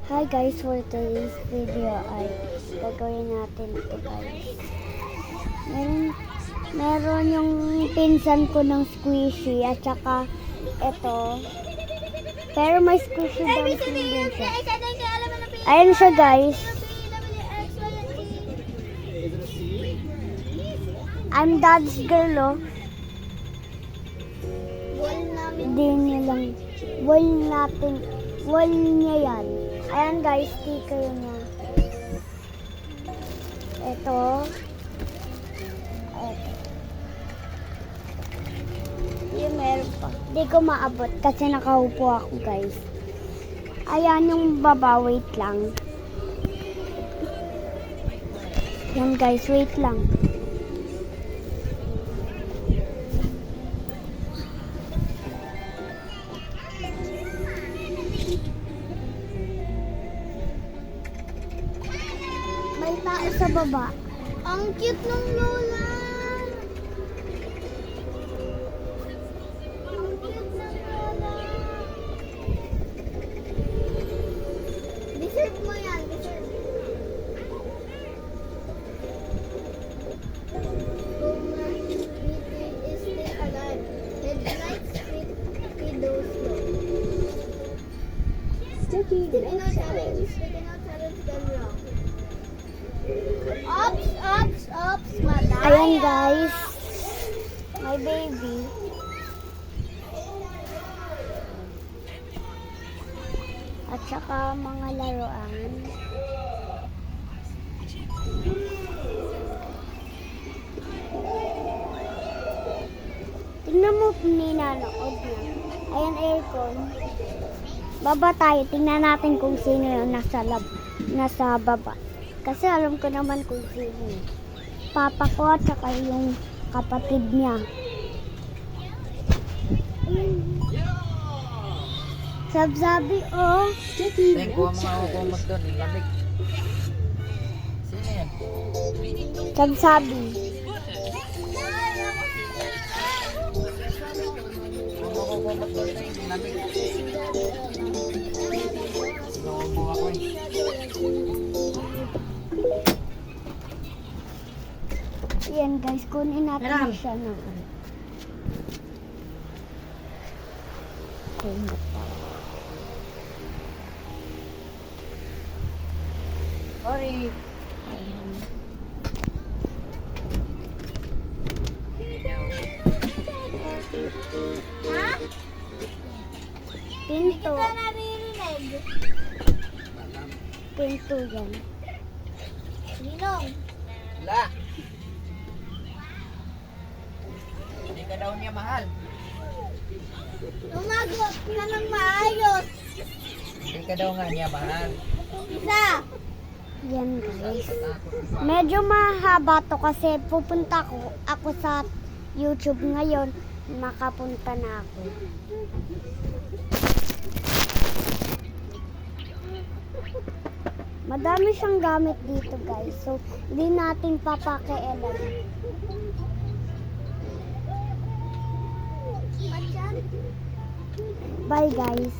Hi guys, for today's video ay gagawin natin ito guys. Meron yung pinsan ko ng squishy at saka ito. Pero may squishy dumpling din siya. Ayan siya guys. I'm dad's girl oh. Wall niya yan. Ayan guys, sticker niya. Ito. Yung meron pa. Hindi ko maabot kasi nakaupo ako guys. Ayan yung baba, wait lang. Yan guys, wait lang. May tao sa baba. Ang cute ng lola. Ang cute ng lola. Deserve mo yan, deserve. Is still alive. Headlights those Sticky, we cannot challenge them wrong. Ops, madaya. Ayan guys, my baby. At saka mga laruan. Tingnan mo, ninanood na. Ayan aircon. Baba tayo, tingnan natin kung sino yung nasa baba. Kasi alam ko naman kung sino. Papa ko at saka yung kapatid niya. Sabsabi, oh. Tengko ang mga hukumot doon, lamig. Sino yan? Sabsabi. Ang mga hukumot doon, lamig. Sinubo ako eh. Yan guys, kunin natin siya na. Sorry. Ha? Pinto. Pinto yan. Ninong. Wala. Hindi ka daw niya mahal. Umagot ka ng maayos. Hindi ka daw nga niya mahal. Isa. Yan guys. Medyo mahaba to kasi pupunta ako sa YouTube ngayon. Nakapunta na ako. Madami siyang gamit dito guys. So, hindi natin papakialam. Bye guys.